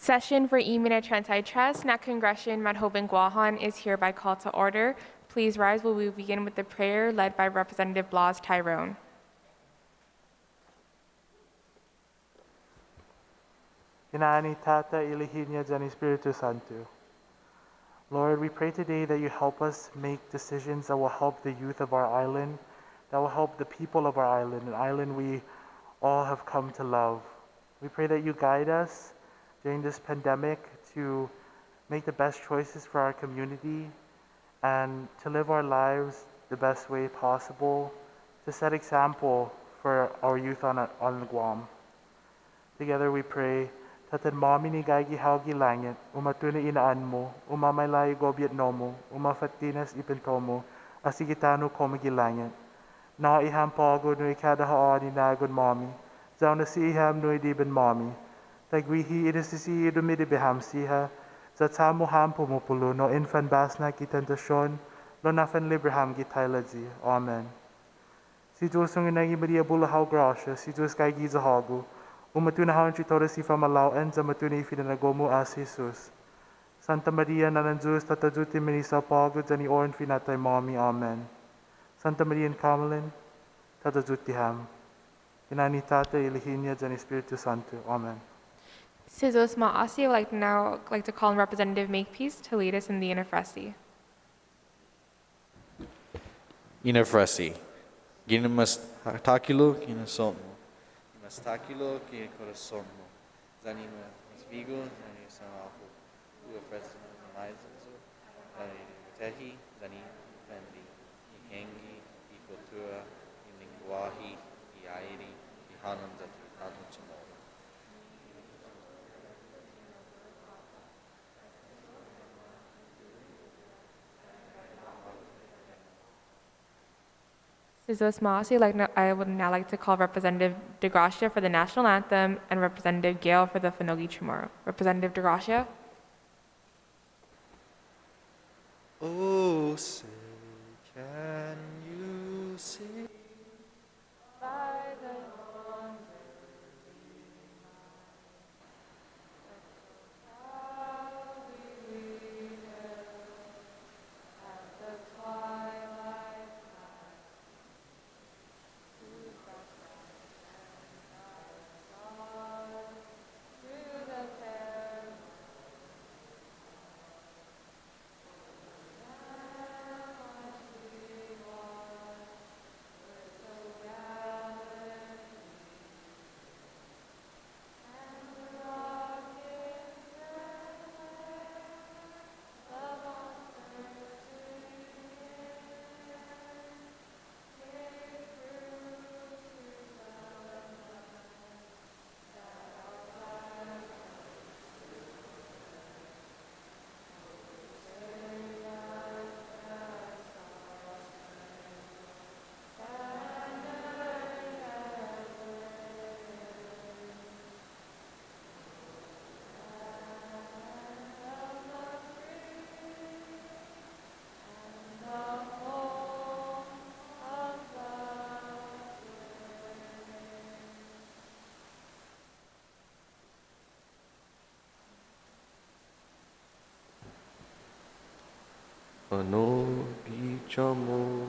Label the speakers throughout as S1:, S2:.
S1: Session for E-Minute Antitrust, Nat Congression Manhoban Guahan is hereby called to order. Please rise while we begin with the prayer led by Representative Blas Tyrone.
S2: Inaani Tata Ilihinya Jani Spiritu Santo. Lord, we pray today that you help us make decisions that will help the youth of our island, that will help the people of our island, an island we all have come to love. We pray that you guide us during this pandemic to make the best choices for our community and to live our lives the best way possible, to set example for our youth on Guam. Together we pray, Tatan mami ni gagi haugi langit, umatuna inaan mo, umamalayo gobyet nomo, umafatinas ipentomo, asigitano komagi langit. Na iham pago no ikada haani nagod mami, zau na si iham no idiben mami. Tagwihi inasisi idumidi beham siha, zatamo ham pumupulo no infan basna kitantasyon, lo nafan libraham gitailadzi. Amen. Si Diyos ang inagi Maria bulahaw grasya, si Diyos kay gizahago, umatunahan si Torres si Famalawan sa matunay finanagomo as Jesus. Santa Maria nananjus tatajuti minisa pagod sa ni Oren finatay mami. Amen. Santa Maria Kamalin, tatajuti ham. Inani Tata ilihinya sa ni Espiritu Santo. Amen.
S1: Sizos Maasi, I would now like to call on Representative Makepeace to lead us in the Inafresi.
S3: Inafresi. Ginamas takulo, ginasonmo. Mas takulo, coração. Zanima, mas vigo, zanima são algo. O oferece mais isso. Tehi, zanima, fendi. I hengi, I cultura, I linguahi, I airi, I hanan zatu, hanan chamora.
S1: Sizos Maasi, I would now like to call Representative DeGracia for the national anthem and Representative Gale for the Finogi Chamorro. Representative DeGracia.
S3: Oh, say, can you see? By the Ano bichamo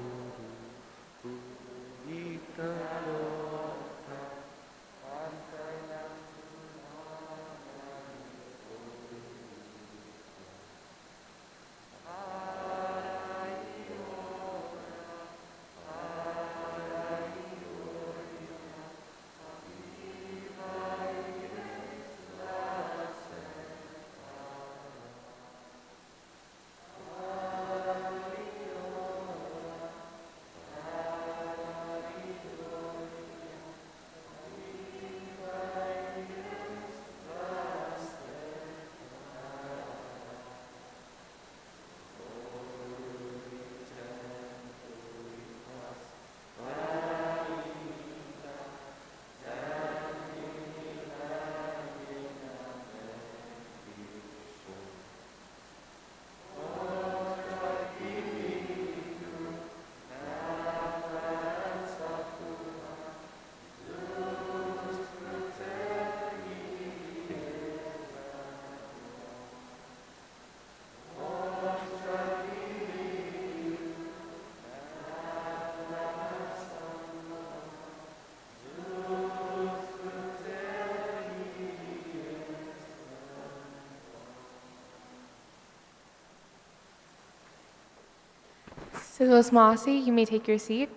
S1: Sizzles Maasi, you may take your seat.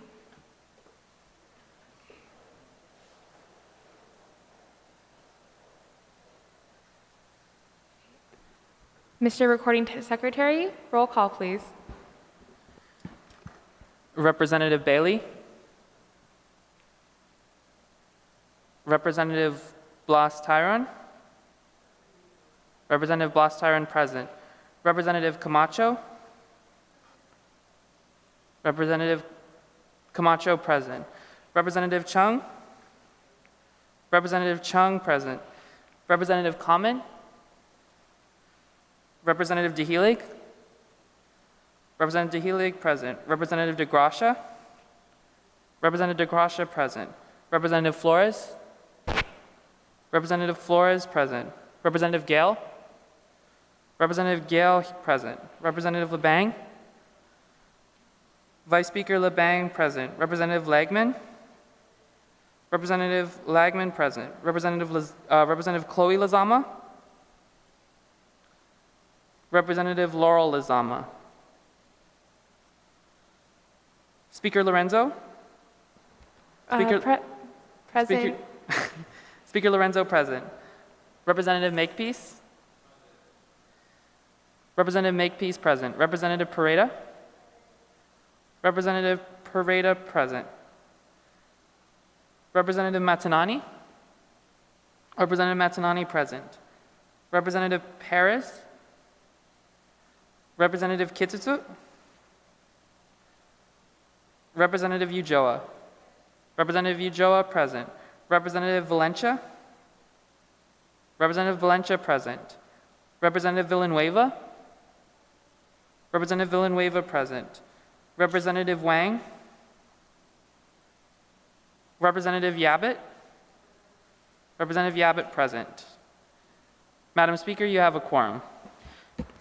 S1: Mr. Recording Secretary, roll call, please.
S4: Representative Bailey. Representative Blas Tyron. Representative Blas Tyron present. Representative Camacho. Representative Camacho present. Representative Chung. Representative Chung present. Representative Common. Representative DeHelig. Representative DeHelig present. Representative DeGracia. Representative DeGracia present. Representative Flores. Representative Flores present. Representative Gale. Representative Gale present. Representative LeBang. Vice Speaker LeBang present. Representative Lagman. Representative Lagman present. Representative Chloe Lizama. Representative Laurel Lizama. Speaker Lorenzo.
S1: Present.
S4: Speaker Lorenzo present. Representative Makepeace. Representative Makepeace present. Representative Pareda. Representative Pareda present. Representative Matanani. Representative Matanani present. Representative Perez. Representative Kitsutsu. Representative Ujoa. Representative Ujoa present. Representative Valencia. Representative Valencia present. Representative Villanueva. Representative Villanueva present. Representative Wang. Representative Yabbitt. Representative Yabbitt present. Madam Speaker, you have a quorum.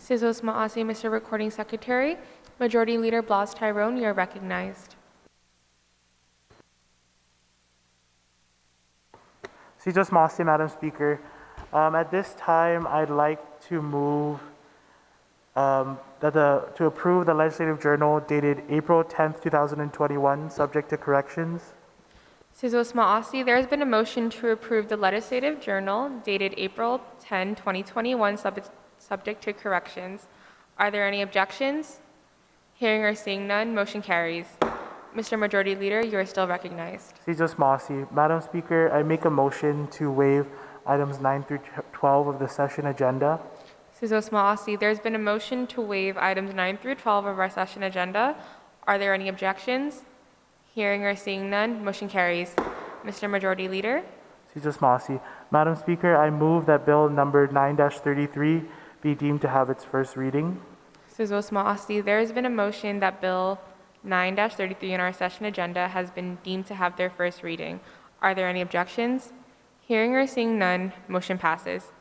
S1: Sizzles Maasi, Mr. Recording Secretary. Majority Leader Blas Tyrone, you are recognized.
S2: Sitos Masi, Madam Speaker. At this time, I'd like to move to approve the Legislative Journal dated April 10th, 2021, subject to corrections.
S1: Sizzles Maasi, there has been a motion to approve the Legislative Journal dated April 10, 2021, subject to corrections. Are there any objections? Hearing or seeing none, motion carries. Mr. Majority Leader, you are still recognized.
S2: Sitos Masi. Madam Speaker, I make a motion to waive items 9 through 12 of the session agenda.
S1: Sizzles Maasi, there's been a motion to waive items 9 through 12 of our session agenda. Are there any objections? Hearing or seeing none, motion carries. Mr. Majority Leader.
S2: Sitos Masi. Madam Speaker, I move that bill number 9-33 be deemed to have its first reading.
S1: Sizzles Maasi, there has been a motion that Bill 9-33 in our session agenda has been deemed to have their first reading. Are there any objections? Hearing or seeing none, motion passes.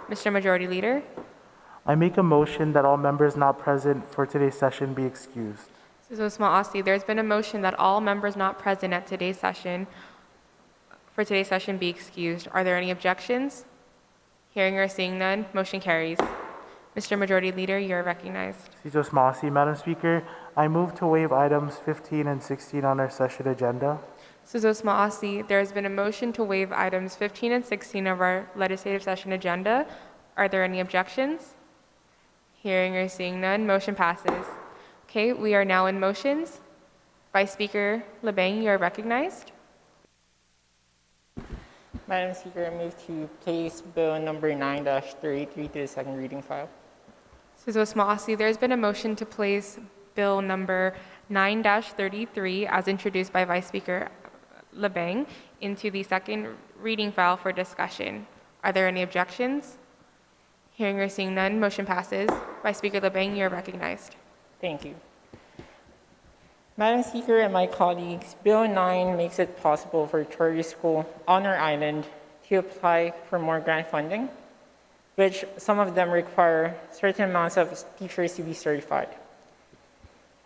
S1: Mr. Majority Leader.
S2: I make a motion that all members not present for today's session be excused.
S1: Sizzles Maasi, there's been a motion that all members not present at today's session be excused. Are there any objections? Hearing or seeing none, motion carries. Mr. Majority Leader, you are recognized.
S2: Sitos Masi. Madam Speaker, I move to waive items 15 and 16 on our session agenda.
S1: Sizzles Maasi, there has been a motion to waive items 15 and 16 of our legislative session agenda. Are there any objections? Hearing or seeing none, motion passes. Okay, we are now in motions. Vice Speaker LeBang, you are recognized.
S5: Madam Speaker, I move to place Bill number 9-33 to the second reading file.
S1: Sizzles Maasi, there has been a motion to place Bill number 9-33 as introduced by Vice Speaker LeBang into the second reading file for discussion. Are there any objections? Hearing or seeing none, motion passes. Vice Speaker LeBang, you are recognized.
S5: Thank you. Madam Speaker and my colleagues, Bill 9 makes it possible for charter school on our island to apply for more grant funding, which some of them require certain amounts of teachers to be certified.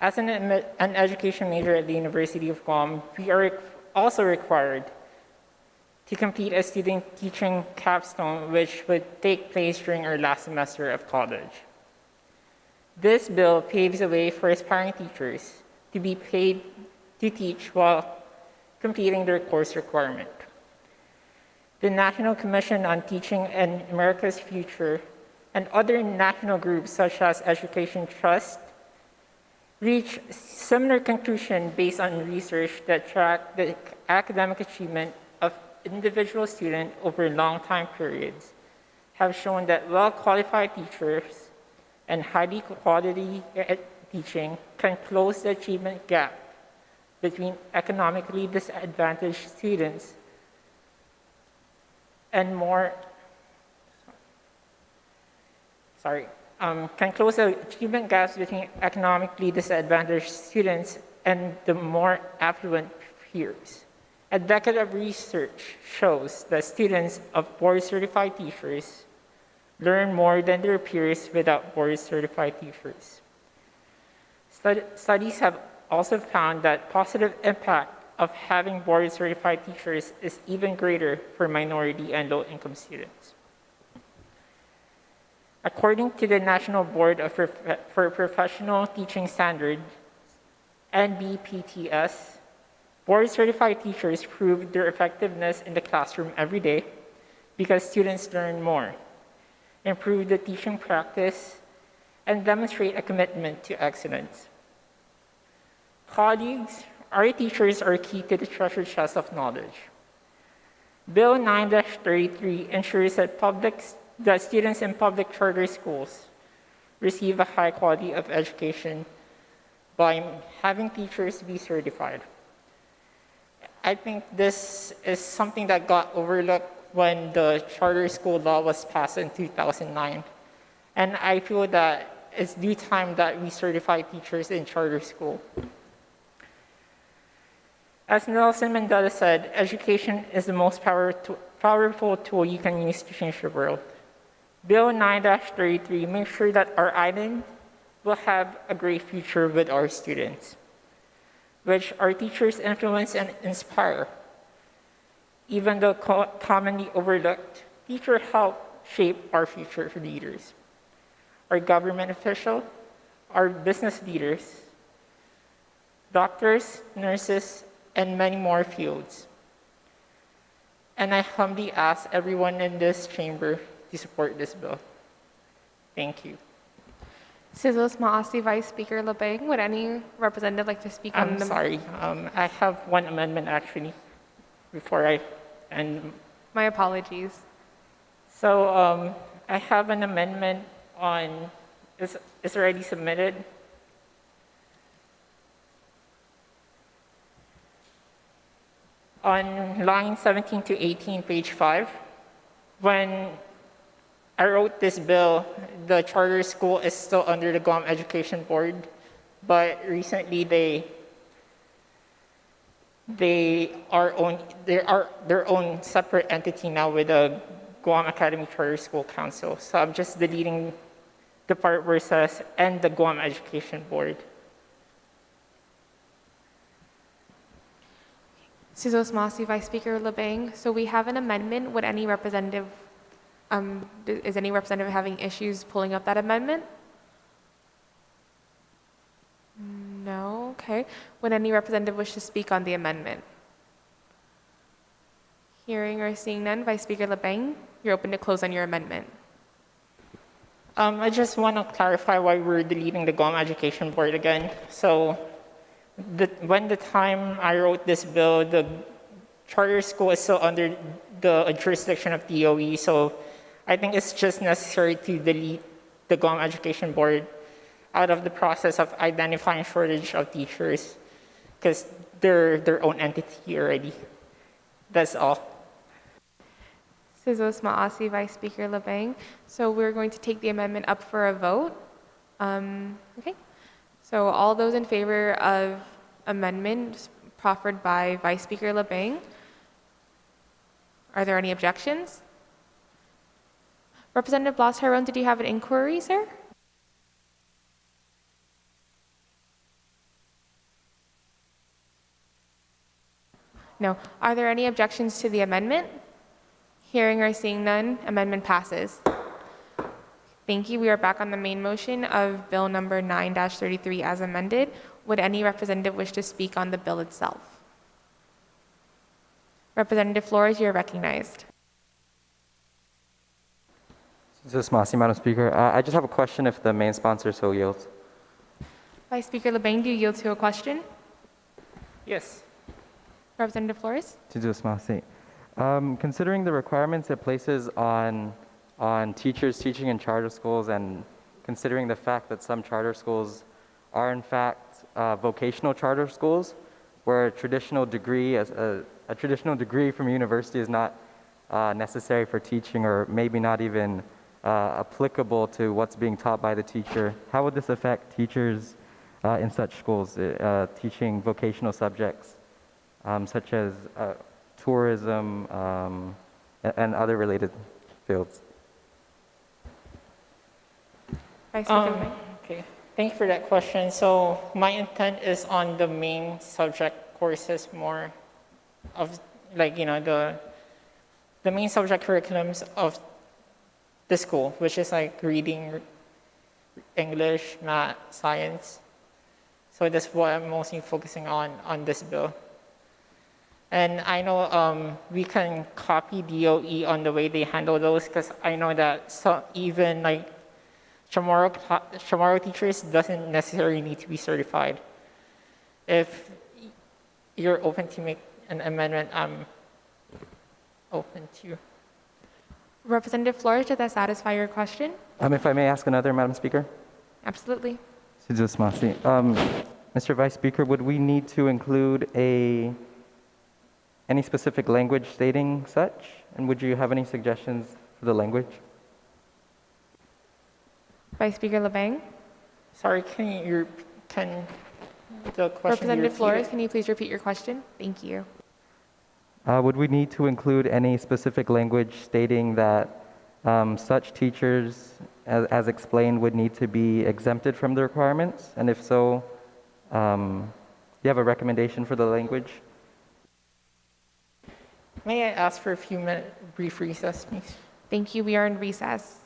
S5: As an education major at the University of Guam, we are also required to complete a student teaching capstone, which would take place during our last semester of college. This bill paves the way for aspiring teachers to be paid to teach while completing their course requirement. The National Commission on Teaching and America's Future and other national groups such as Education Trust reach similar conclusion based on research that track the academic achievement of individual students over long time periods, have shown that well-qualified teachers and highly quality teaching can close the achievement gap between economically disadvantaged students and can close the achievement gaps between economically disadvantaged students and the more affluent peers. A decade of research shows that students of board-certified teachers learn more than their peers without board-certified teachers. Studies have also found that positive impact of having board-certified teachers is even greater for minority and low-income students. According to the National Board for Professional Teaching Standards, NBPTS, board-certified teachers prove their effectiveness in the classroom every day because students learn more, improve the teaching practice, and demonstrate a commitment to excellence. Colleagues, our teachers are key to the treasure chest of knowledge. Bill 9-33 ensures that students in public charter schools receive a high quality of education by having teachers be certified. I think this is something that got overlooked when the charter school law was passed in 2009. And I feel that it's due time that we certify teachers in charter school. As Nelson Mandela said, education is the most powerful tool you can use to change the world. Bill 9-33 makes sure that our island will have a great future with our students, which our teachers influence and inspire. Even though commonly overlooked, teachers help shape our future leaders. Our government officials, our business leaders, doctors, nurses, and many more fields. And I humbly ask everyone in this chamber to support this bill. Thank you.
S1: Sizos Maasi, Vice Speaker Labeng. Would any representative like to speak on
S5: I'm
S1: the...
S5: sorry, I have one amendment actually before I end.
S1: My apologies.
S5: So I have an amendment on, it's already submitted. On line 17 to 18, page 5, when I wrote this bill, the charter school is still under the Guam Education Board, but recently they are their own separate entity now with the Guam Academy Charter School Council. So I'm just deleting the part where it says and the Guam Education Board.
S1: Sizos Maasi, Vice Speaker Labeng. So we have an amendment. Would any representative, is any representative having issues pulling up that amendment? No, okay. Would any representative wish to speak on the amendment? Hearing or seeing none, Vice Speaker Labeng, you're open to close on your amendment.
S5: I just want to clarify why we're deleting the Guam Education Board again. So when the time I wrote this bill, the charter school is still under the jurisdiction of DOE, so I think it's just necessary to delete the Guam Education Board out of the process of identifying shortage of teachers because they're their own entity already. That's all.
S1: Sizos Maasi, Vice Speaker Labeng. So we're going to take the amendment up for a vote. Okay. So all those in favor of amendment proffered by Vice Speaker Labeng, are there any objections? Representative Blas Tyrone, did you have an inquiry, sir? No. Are there any objections to the amendment? Hearing or seeing none, amendment passes. Thank you. We are back on the main motion of Bill number 9-33 as amended. Would any representative wish to speak on the bill itself? Representative Flores, you're recognized.
S6: This is Masi, Madam Speaker. I just have a question if the main sponsor so yields.
S1: Vice Speaker LeBang, do you yield to a question?
S5: Yes.
S1: Representative Flores?
S6: To do Masi. Considering the requirements it places on teachers teaching in charter schools, and considering the fact that some charter schools are in fact vocational charter schools, where a traditional degree from a university is not necessary for teaching, or maybe not even applicable to what's being taught by the teacher, how would this affect teachers in such schools teaching vocational subjects such as tourism and other related fields?
S1: Vice Speaker LeBang?
S5: Okay, thank you for that question. So my intent is on the main subject courses more of the main subject curriculums of the school, which is like reading, English, math, science. So that's what I'm mostly focusing on this bill. And I know we can copy DOE on the way they handle those, because I know that even like Chamorro teachers doesn't necessarily need to be certified. If you're open to make an amendment, I'm open to.
S1: Representative Flores, did that satisfy your question?
S6: If I may ask another, Madam Speaker?
S1: Absolutely.
S6: Mr. Vice Speaker, would we need to include any specific language stating such? And would you have any suggestions for the language?
S1: Vice Speaker LeBang?
S5: Sorry, can the question be
S1: Representative Flores,
S5: repeated?
S1: can you please repeat your question? Thank you.
S6: Would we need to include any specific language stating that such teachers, as explained, would need to be exempted from the requirements? And if so, do you have a recommendation for the language?
S5: May I ask for a few minute brief recess, please?
S1: Thank you. We are in recess.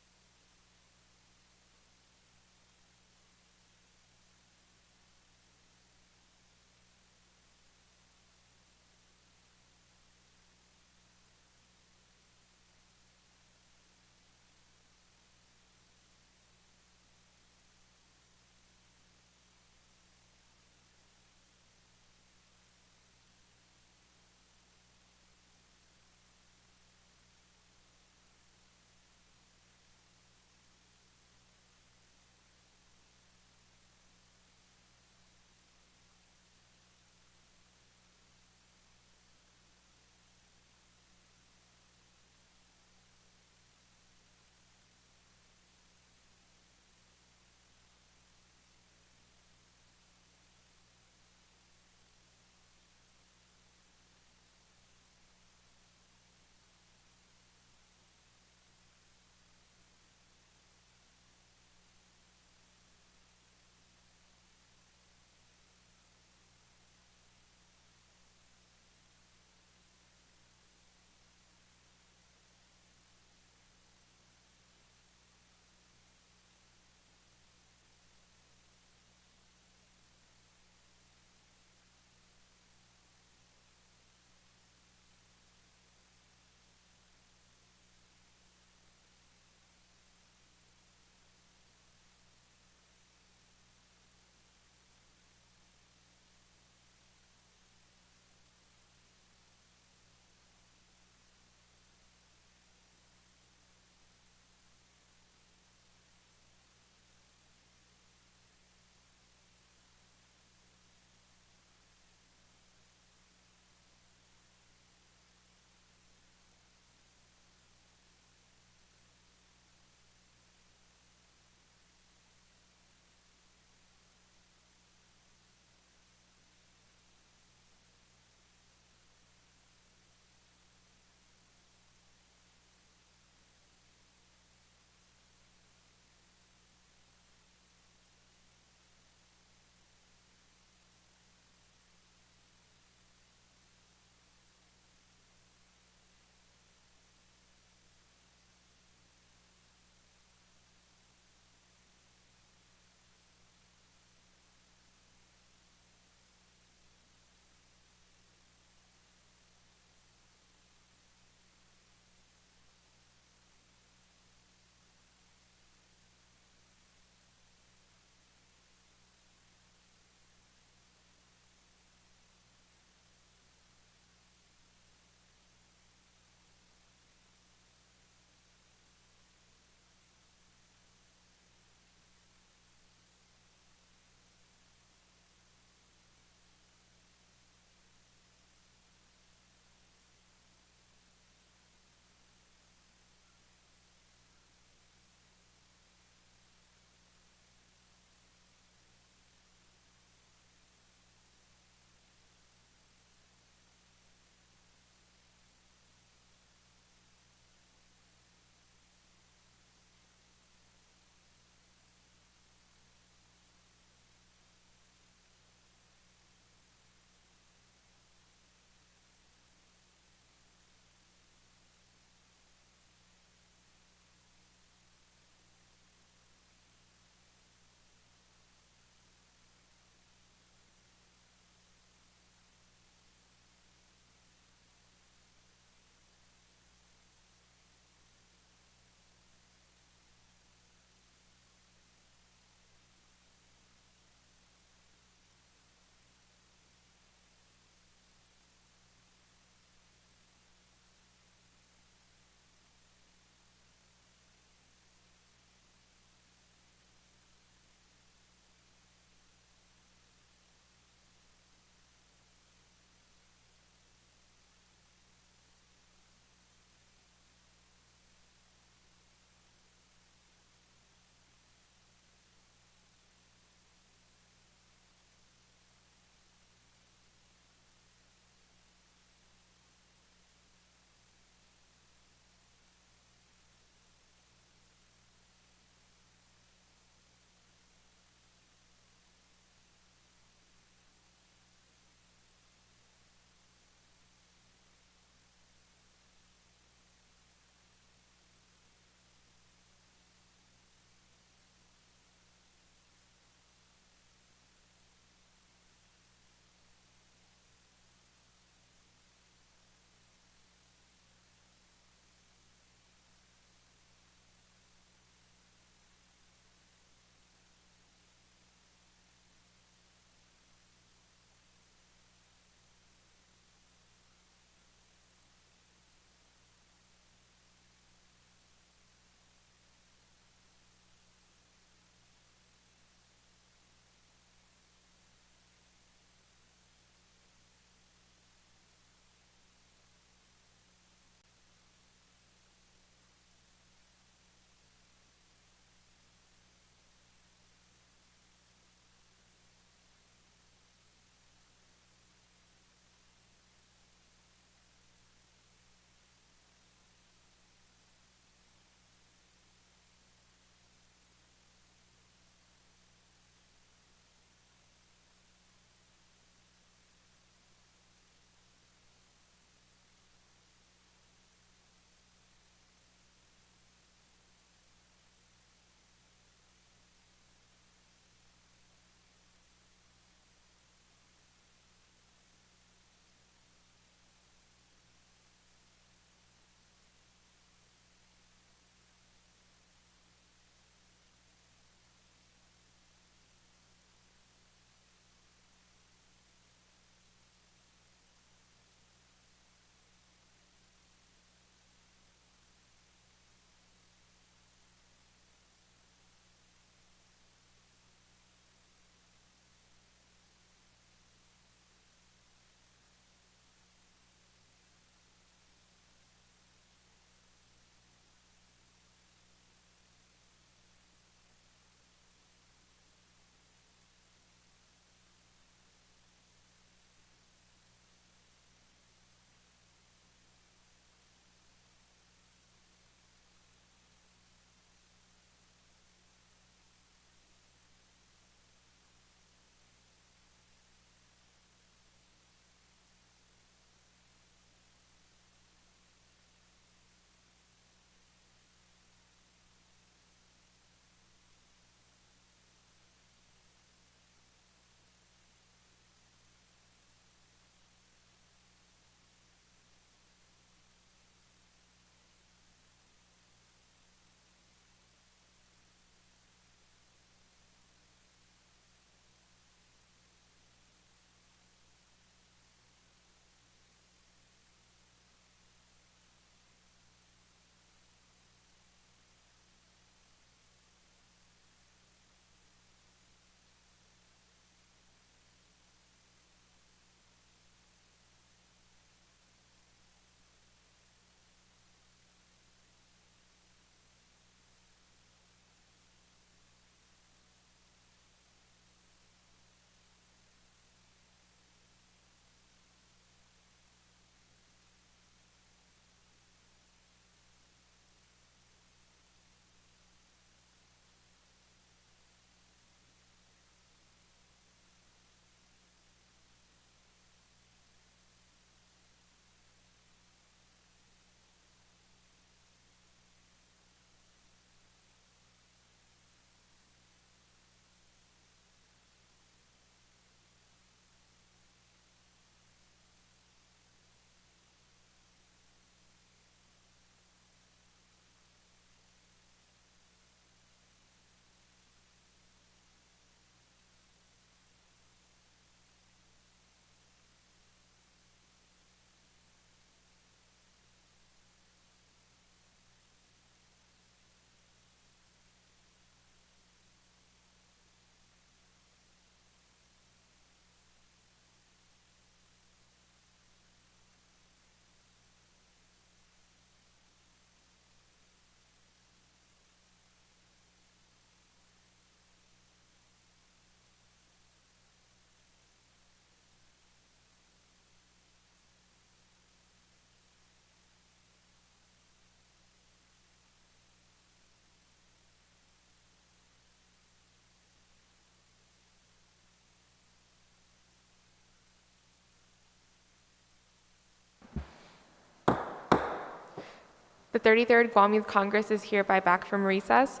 S1: The 33rd Guam Youth Congress is hereby back from recess.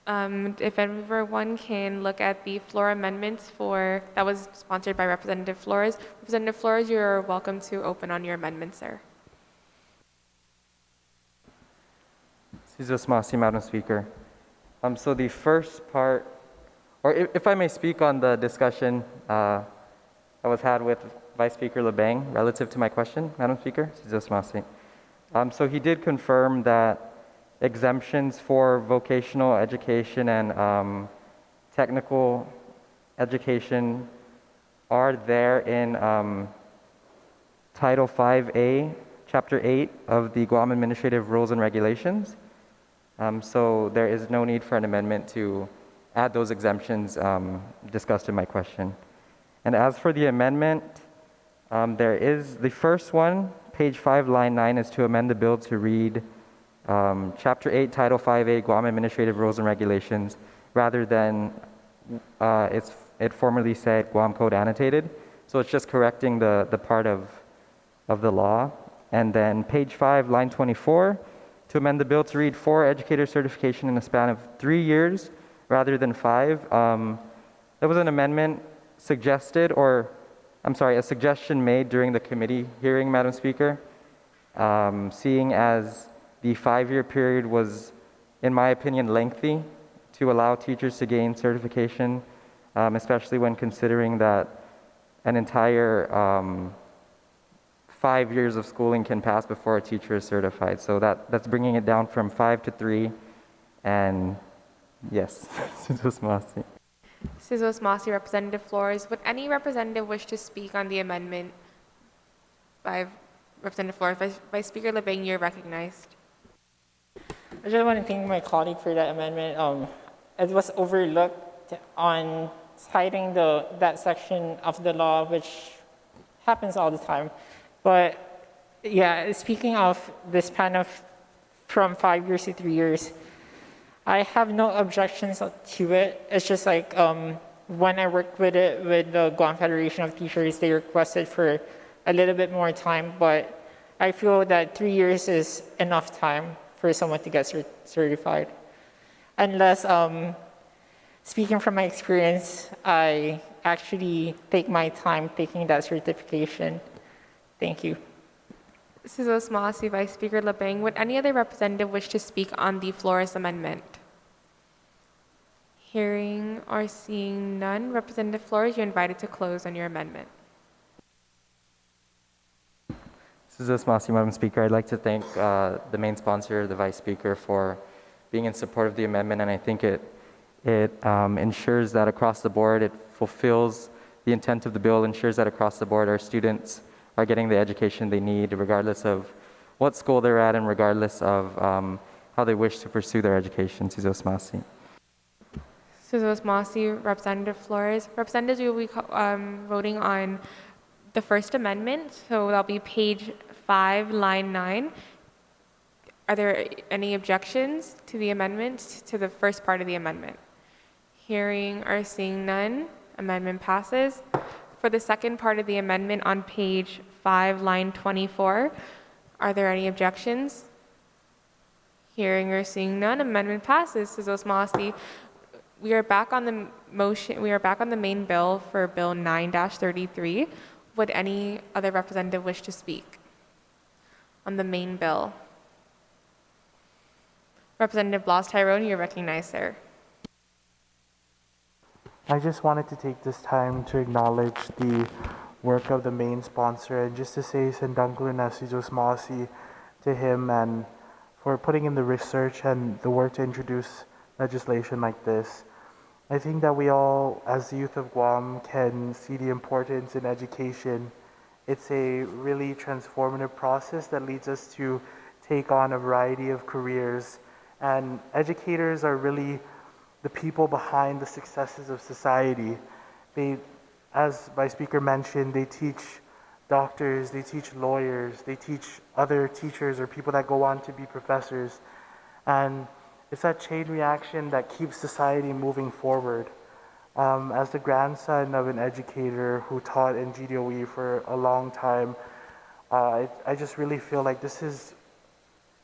S1: If everyone can look at the floor amendments that was sponsored by Representative Flores. Representative Flores, you're welcome to open on your amendment, sir.
S6: Jesus Masi, Madam Speaker. So the first part, or if I may speak on the discussion that was had with Vice Speaker LeBang relative to my question, Madam Speaker. Jesus Masi. So he did confirm that exemptions for vocational education and technical education are there in Title 5A, Chapter 8 of the Guam Administrative Rules and Regulations. So there is no need for an amendment to add those exemptions discussed in my question. And as for the amendment, there is the first one, page 5, line 9, is to amend the bill to read Chapter 8, Title 5A, Guam Administrative Rules and Regulations, rather than it formerly said Guam Code Annotated. So it's just correcting the part of the law. And then page 5, line 24, to amend the bill to read 4 educator certification in a span of 3 years rather than 5. There was an amendment suggested, a suggestion made during the committee hearing, Madam Speaker, seeing as the 5-year period was, in my opinion, lengthy to allow teachers to gain certification, especially when considering that an entire 5 years of schooling can pass before a teacher is certified. So that's bringing it down from 5 to 3. And yes, Sizos Masi.
S1: Sizos Masi, Representative Flores. Would any representative wish to speak on the amendment by Representative Flores? Vice Speaker LeBang, you're recognized.
S5: I just want to thank my colleague for that amendment. It was overlooked on citing that section of the law, which happens all the time. But yeah, speaking of this span of from 5 years to 3 years, I have no objections to it. It's just like when I worked with the Guam Federation of Teachers, they requested for a little bit more time, but I feel that 3 years is enough time for someone to get certified. Unless, speaking from my experience, I actually take my time taking that certification. Thank you.
S1: Sizos Masi, Vice Speaker LeBang. Would any other representative wish to speak on the Flores amendment? Hearing or seeing none, Representative Flores, you're invited to close on your amendment.
S6: Sizos Masi, Madam Speaker. I'd like to thank the main sponsor, the Vice Speaker, for being in support of the amendment, and I think it ensures that across the board it fulfills the intent of the bill, ensures that across the board our students are getting the education they need, regardless of what school they're at and regardless of how they wish to pursue their education. Sizos Masi.
S1: Sizos Masi, Representative Flores. Representatives, we will be voting on the First Amendment, so that'll be page 5, line 9. Are there any objections to the amendment, to the first part of the amendment? Hearing or seeing none, amendment passes. For the second part of the amendment on page 5, line 24, are there any objections? Hearing or seeing none, amendment passes. Sizos Masi. We are back on the motion. We are back on the main bill for Bill 9-33. Would any other representative wish to speak on the main bill? Representative Blas Tyrone, you're recognized, sir.
S2: I just wanted to take this time to acknowledge the work of the main sponsor and just to say Sendangku na Sizos Masi to him and for putting in the research and the work to introduce legislation like this. I think that we all, as the youth of Guam, can see the importance in education. It's a really transformative process that leads us to take on a variety of careers. And educators are really the people behind the successes of society. They, as my speaker mentioned, they teach doctors, they teach lawyers, they teach other teachers or people that go on to be professors. And it's that chain reaction that keeps society moving forward. As the grandson of an educator who taught in GDOE for a long time, I just really feel like this is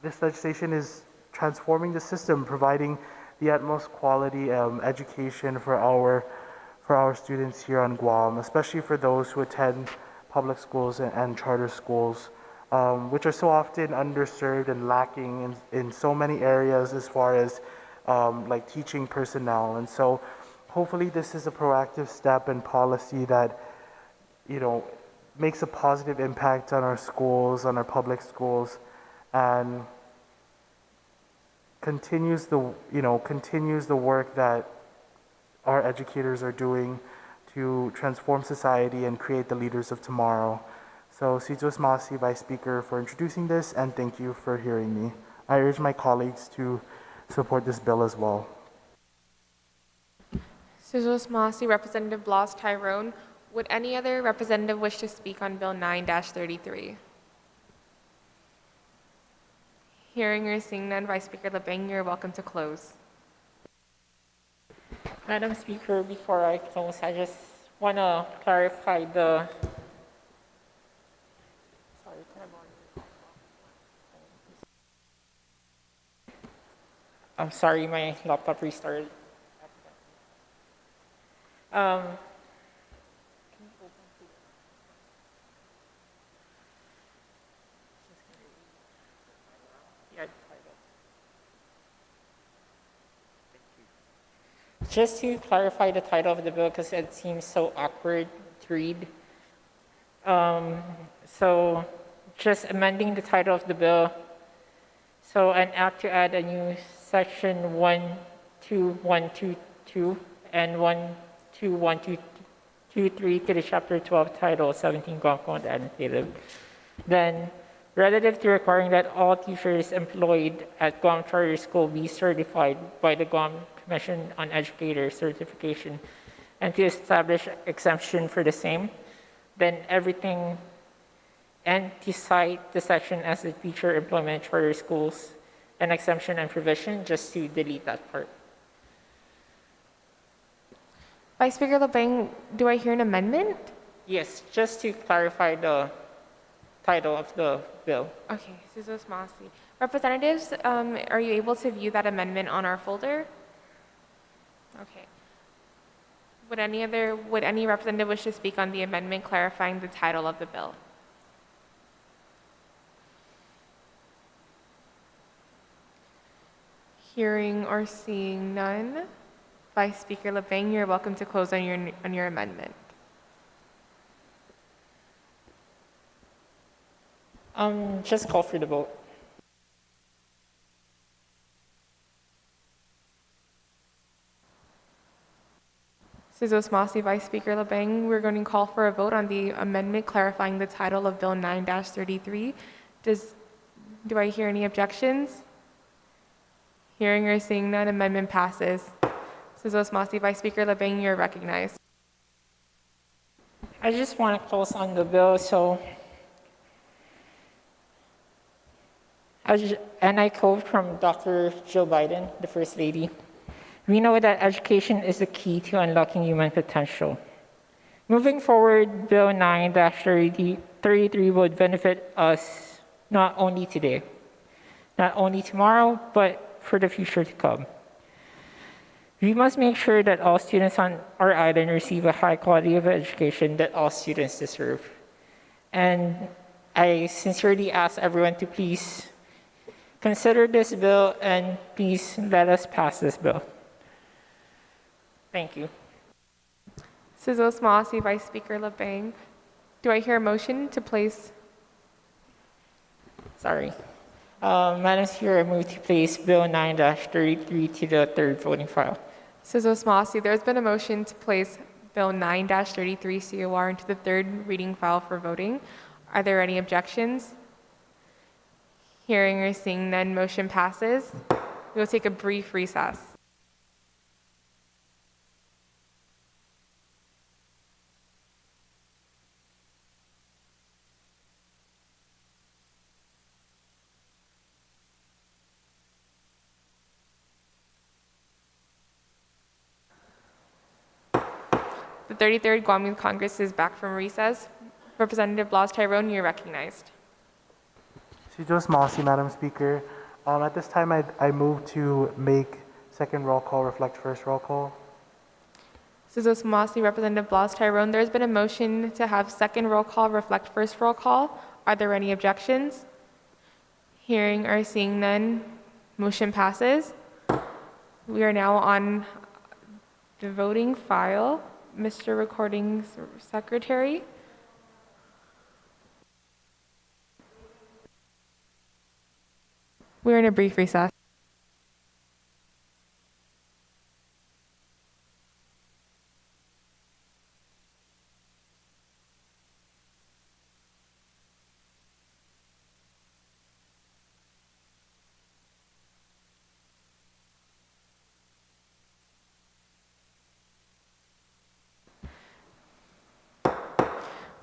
S2: this legislation is transforming the system, providing the utmost quality education for our students here on Guam, especially for those who attend public schools and charter schools, which are so often underserved and lacking in so many areas as far as like teaching personnel. And so hopefully this is a proactive step and policy that, you know, makes a positive impact on our schools, on our public schools, and continues the work that our educators are doing to transform society and create the leaders of tomorrow. So, Sitos Masi, Vice Speaker, for introducing this, and thank you for hearing me. I urge my colleagues to support this bill as well.
S1: Suzos Masi, Representative Blas Tyrone. Would any other representative wish to speak on Bill 9-33? Hearing or seeing none, Vice Speaker LeBang, you're welcome to close.
S5: Madam Speaker, before I close, I just want to clarify the. Sorry, can I borrow your- I'm sorry, my laptop restarted. Yeah, just to clarify the title of the bill, because it seems so awkward to read. So just amending the title of the bill. So an act to add a new section 12122 and 12123 to the chapter 12 title 17 Guam Code Annotated. Then relative to requiring that all teachers employed at Guam Charter School be certified by the Guam Commission on Educator Certification and to establish exemption for the same, then everything, and to cite the section as the teacher employment charter schools and exemption and provision, just to delete that part.
S1: Vice Speaker LeBang, do I hear an amendment?
S5: Yes, just to clarify the title of the bill.
S1: Okay, Suzos Masi. Representatives, are you able to view that amendment on our folder? Okay. Would any representative wish to speak on the amendment clarifying the title of the bill? Hearing or seeing none, Vice Speaker LeBang, you're welcome to close on your amendment.
S5: Just call for the vote.
S1: Suzos Masi, Vice Speaker LeBang, we're going to call for a vote on the amendment clarifying the title of Bill 9-33. Do I hear any objections? Hearing or seeing none, amendment passes. Suzos Masi, Vice Speaker LeBang, you're recognized.
S5: I just want to close on the bill, and I quote from Dr. Jill Biden, the First Lady. We know that education is the key to unlocking human potential. Moving forward, Bill 9-33 would benefit us not only today, not only tomorrow, but for the future to come. We must make sure that all students on our island receive a high quality of education that all students deserve. And I sincerely ask everyone to please consider this bill and please let us pass this bill. Thank you.
S1: Suzos Masi, Vice Speaker LeBang, do I hear a motion to place?
S5: Sorry. Madam Speaker, I move to place Bill 9-33 to the third voting file.
S1: Suzos Masi, there's been a motion to place Bill 9-33 COR into the third reading file for voting. Are there any objections? Hearing or seeing none, motion passes. We will take a brief recess. The 33rd Guam Youth Congress is back from recess. Representative Blas Tyrone, you're recognized.
S2: Sijos Masi, Madam Speaker. At this time, I move to make second roll call reflect first roll call.
S1: Sizos Mossy, Representative Blas Tyrone. There's been a motion to have second roll call reflect first roll call. Are there any objections? Hearing or seeing none, motion passes. We are now on the voting file. Mr. Recording Secretary. We're in a brief recess.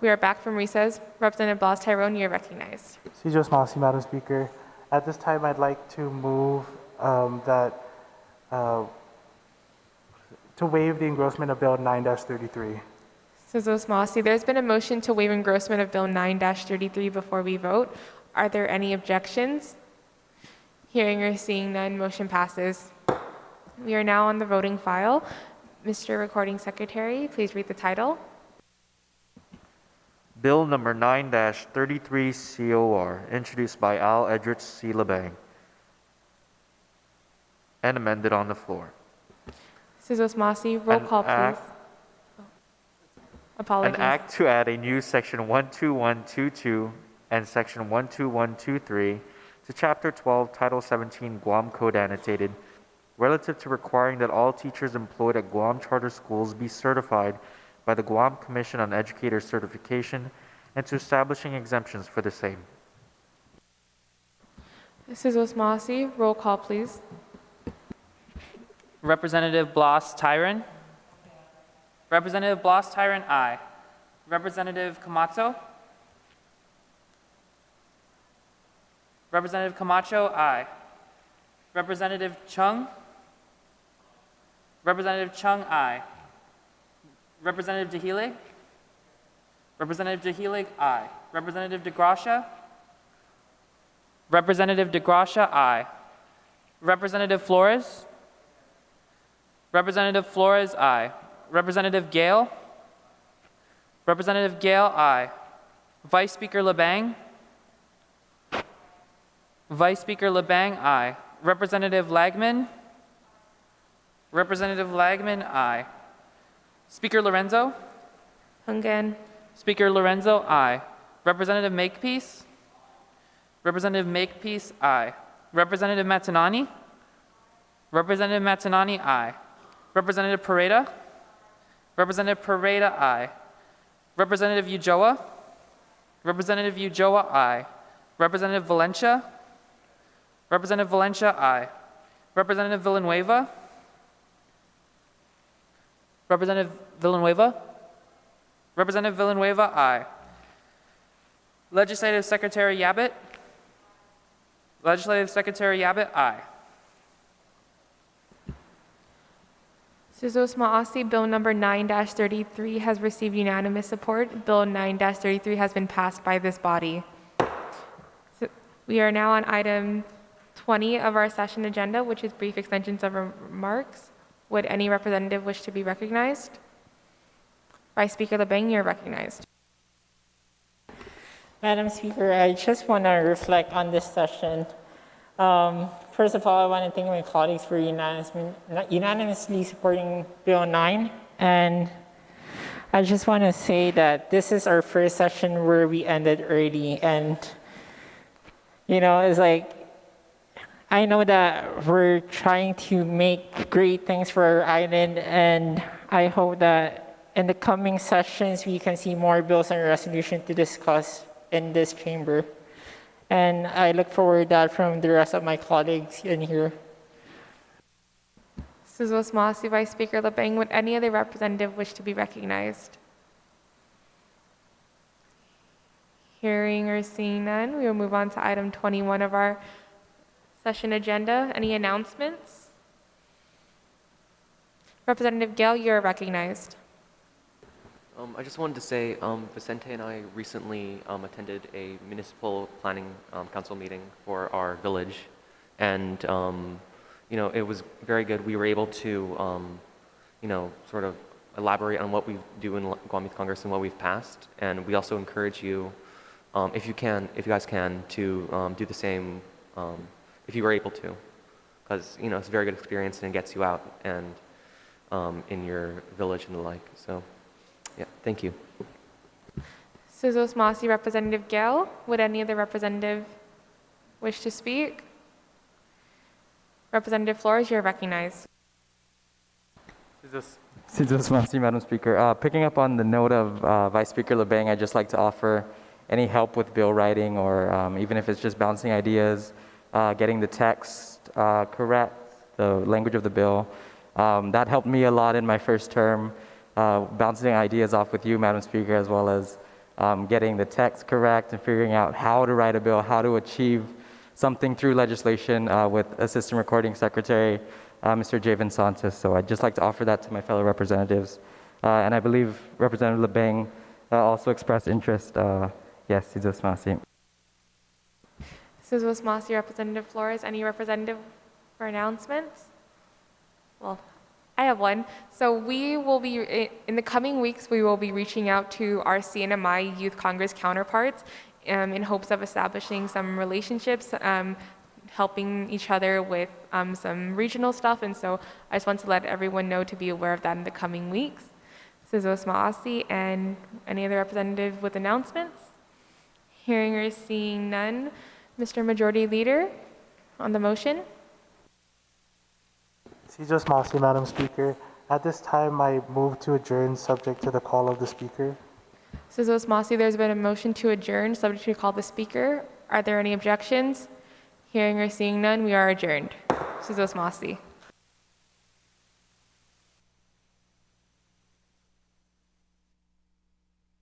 S1: We are back from recess. Representative Blas Tyrone, you're recognized.
S2: Sijos Masi, Madam Speaker. At this time, I'd like to move to waive the engrossment of Bill 9-33.
S1: Sizos Mossy, there's been a motion to waive engrossment of Bill 9-33 before we vote. Are there any objections? Hearing or seeing none, motion passes. We are now on the voting file. Mr. Recording Secretary, please read the title.
S7: Bill number 9-33 COR, introduced by Al Edrich C. LeBang, and amended on the floor.
S1: Sizos Mossy, roll call, please. Apologies.
S7: An act to add a new section 12122 and section 12123 to Chapter 12, Title 17, Guam Code Annotated, relative to requiring that all teachers employed at Guam charter schools be certified by the Guam Commission on Educator Certification, and to establishing exemptions for the same.
S1: Sizos Mossy, roll call, please.
S4: Representative Blas Tyrone. Representative Blas Tyrone, aye. Representative Camacho. Representative Camacho, aye. Representative Chung. Representative Chung, aye. Representative DeHelig? Representative DeHelig, aye. Representative DeGracia? Representative DeGracia, aye. Representative Flores? Representative Flores, aye. Representative Gale? Representative Gale, aye. Vice Speaker LeBang? Vice Speaker LeBang, aye. Representative Lagman? Representative Lagman, aye. Speaker Lorenzo?
S1: Hungan.
S4: Speaker Lorenzo, aye. Representative Makepeace? Representative Makepeace, aye. Representative Matanani? Representative Matanani, aye. Representative Pareda? Representative Pareda, aye. Representative Ujoa? Representative Ujoa, aye. Representative Valencia? Representative Valencia, aye. Representative Villanueva? Representative Villanueva? Representative Villanueva, aye. Legislative Secretary Yabbitt? Legislative Secretary Yabbitt, aye.
S1: Sizos Mossy, Bill number 9-33 has received unanimous support. Bill 9-33 has been passed by this body. So we are now on item 20 of our session agenda, which is brief extensions of remarks. Would any representative wish to be recognized? Vice Speaker LeBang, you're recognized.
S5: Madam Speaker, I just want to reflect on this session. First of all, I want to thank my colleagues for unanimously supporting Bill 9. And I just want to say that this is our first session where we ended early. And, you know, it's like, I know that we're trying to make great things for our island. And I hope that in the coming sessions, we can see more bills and resolutions to discuss in this chamber. And I look forward to that from the rest of my colleagues in here.
S1: Sizos Mossy, Vice Speaker LeBang, would any other representative wish to be recognized? Hearing or seeing none, we will move on to item 21 of our session agenda. Any announcements? Representative Gale, you're recognized.
S8: I just wanted to say, Vicente and I recently attended a municipal planning council meeting for our village, and it was very good. We were able to, sort of elaborate on what we do in Guam Youth Congress and what we've passed, and we also encourage you, if you guys can, to do the same if you were able to, because it's a very good experience and it gets you out and in your village and the like. So. Yeah, thank you.
S1: Sizos Mossy, Representative Gale. Would any other representative wish to speak? Representative Flores, you're recognized.
S6: Sidros Masi, Madam Speaker. Picking up on the note of Vice Speaker LeBang, I'd just like to offer any help with bill writing, or even if it's just bouncing ideas, getting the text correct, the language of the bill. That helped me a lot in my first term. Bouncing ideas off with you, Madam Speaker, as well as getting the text correct and figuring out how to write a bill, how to achieve something through legislation with Assistant Recording Secretary, Mr. Javen Santos. So I'd just like to offer that to my fellow representatives. And I believe Representative LeBang also expressed interest. Yes, Sizos Masi.
S1: Sizos Mossy, Representative Flores. Any representative for announcements? Well, I have one. So we will be, in the coming weeks, we will be reaching out to our CNMI Youth Congress counterparts in hopes of establishing some relationships, helping each other with some regional stuff. And so I just want to let everyone know to be aware of that in the coming weeks. Sizos Maasi, and any other representative with announcements? Hearing or seeing none. Mr. Majority Leader, on the motion.
S2: Sizos Mossy, Madam Speaker. At this time, I move to adjourn subject to the call of the Speaker.
S1: Sizos Mossy, there's been a motion to adjourn, subject to call the Speaker. Are there any objections? Hearing or seeing none, we are adjourned. Sizos Mossy.